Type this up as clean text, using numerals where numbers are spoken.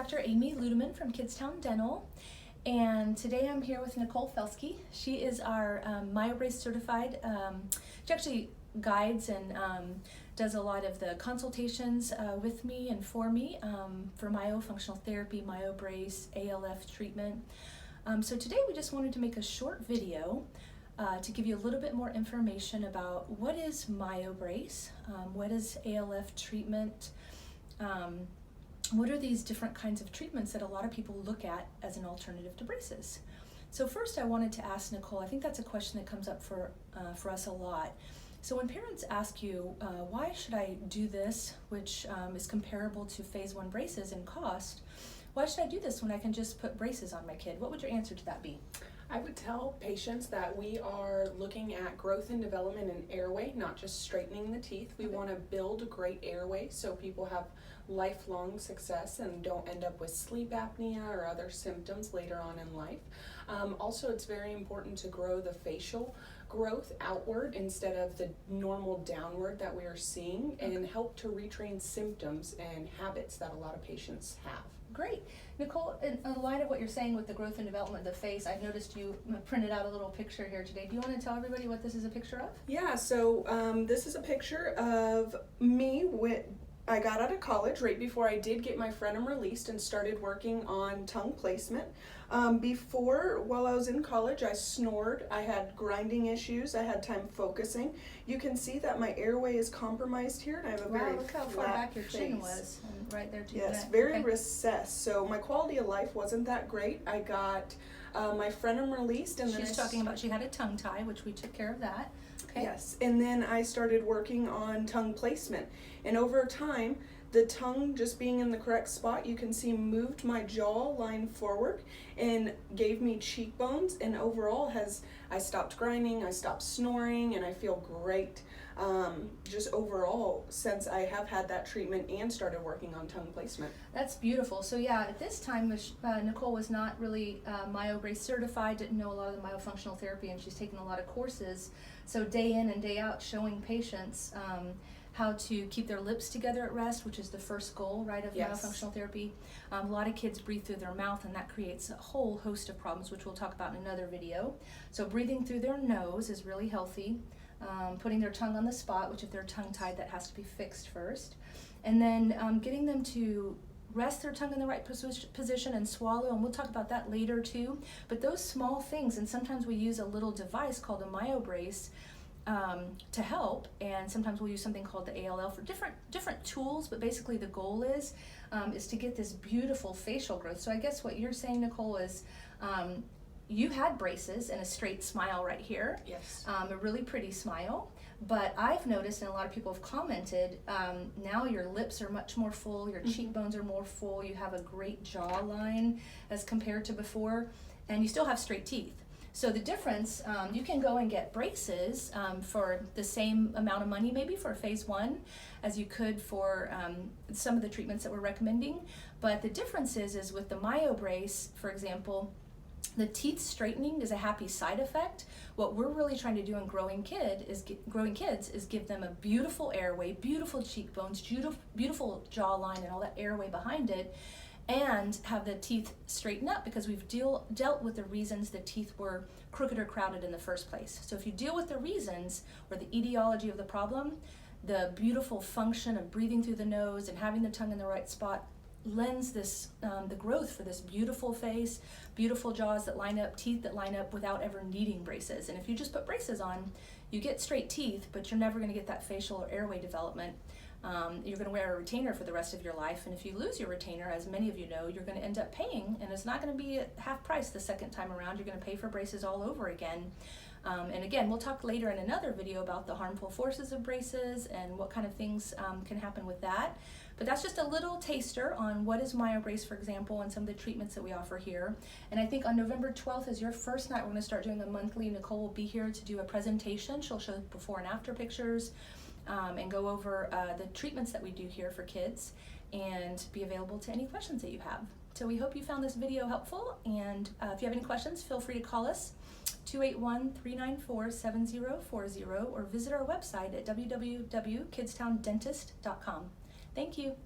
Dr. Amy Ludeman from Kidstown Dental, and today I'm here with Nicole Felsky. She is our Myobrace certified. She actually guides and does a lot of the consultations with me and for me for myofunctional therapy, Myobrace, ALF treatment. So today we just wanted to make a short video to give you a little bit more information about what is Myobrace, what is ALF treatment, what are these different kinds of treatments that a lot of people look at as an alternative to braces. So first I wanted to ask Nicole, I think that's a question that comes up for us a lot. So when parents ask you, why should I do this, which is comparable to phase 1 braces in cost, why should I do this when I can just put braces on my kid? What would your answer to that be? I would tell patients that we are looking at growth and development in airway, not just straightening the teeth. We want to build a great airway so people have lifelong success and don't end up with sleep apnea or other symptoms later on in life. Also, it's very important to grow the facial growth outward instead of the normal downward that we are seeing, and help to retrain symptoms and habits that a lot of patients have. Great. Nicole, in light of what you're saying with the growth and development of the face, I've noticed you printed out a little picture here today. Do you want to tell everybody what this is a picture of? Yeah, so this is a picture of me I got out of college right before I did get my frenum released and started working on tongue placement. While I was in college, I snored, I had grinding issues, I had time focusing. You can see that my airway is compromised here, and I have a very look how flat far back your chin face. was, and right there too. Yes, very recessed, so my quality of life wasn't that great. I got my frenum released, and She's talking about she had a tongue tie, which we took care of that. Okay. Yes, and then I started working on tongue placement, and over time, the tongue just being in the correct spot, you can see moved my jaw line forward and gave me cheekbones, and overall I stopped grinding, I stopped snoring, and I feel great just overall since I have had that treatment and started working on tongue placement. That's beautiful. So yeah, at this time Nicole was not really Myobrace certified, didn't know a lot of the myofunctional therapy, and she's taken a lot of courses. So day in and day out showing patients how to keep their lips together at rest, which is the first goal, right, of myofunctional therapy. A lot of kids breathe through their mouth, and that creates a whole host of problems, which we'll talk about in another video. So breathing through their nose is really healthy. Putting their tongue on the spot, which if they're tongue-tied, that has to be fixed first. And then getting them to rest their tongue in the right position and swallow, and we'll talk about that later too. But those small things, and sometimes we use a little device called a Myobrace to help, and sometimes we'll use something called the ALF for different tools, but basically the goal is to get this beautiful facial growth. So I guess what you're saying, Nicole, is you had braces and a straight smile right here. Yes. A really pretty smile. But I've noticed, and a lot of people have commented, now your lips are much more full, your cheekbones are more full, you have a great jawline as compared to before, and you still have straight teeth. So the difference, you can go and get braces for the same amount of money maybe for phase 1 as you could for some of the treatments that we're recommending. But the difference is with the Myobrace, for example, the teeth straightening is a happy side effect. What we're really trying to do in growing kids is give them a beautiful airway, beautiful cheekbones, beautiful jawline, and all that airway behind it, and have the teeth straighten up, because we've dealt with the reasons the teeth were crooked or crowded in the first place. So if you deal with the reasons or the etiology of the problem, the beautiful function of breathing through the nose and having the tongue in the right spot lends this the growth for this beautiful face, beautiful jaws that line up, teeth that line up without ever needing braces. And if you just put braces on, you get straight teeth, but you're never going to get that facial or airway development. You're going to wear a retainer for the rest of your life, and if you lose your retainer, as many of you know, you're going to end up paying, and it's not going to be at half price the second time around. You're going to pay for braces all over again. And again, we'll talk later in another video about the harmful forces of braces and what kind of things can happen with that. But that's just a little taster on what is Myobrace, for example, and some of the treatments that we offer here. And I think on November 12th is your first night. We're going to start doing a monthly. Nicole will be here to do a presentation. She'll show before and after pictures and go over the treatments that we do here for kids and be available to any questions that you have. So we hope you found this video helpful, and if you have any questions, feel free to call us 281-394-7040 or visit our website at www.kidstowndentist.com. Thank you.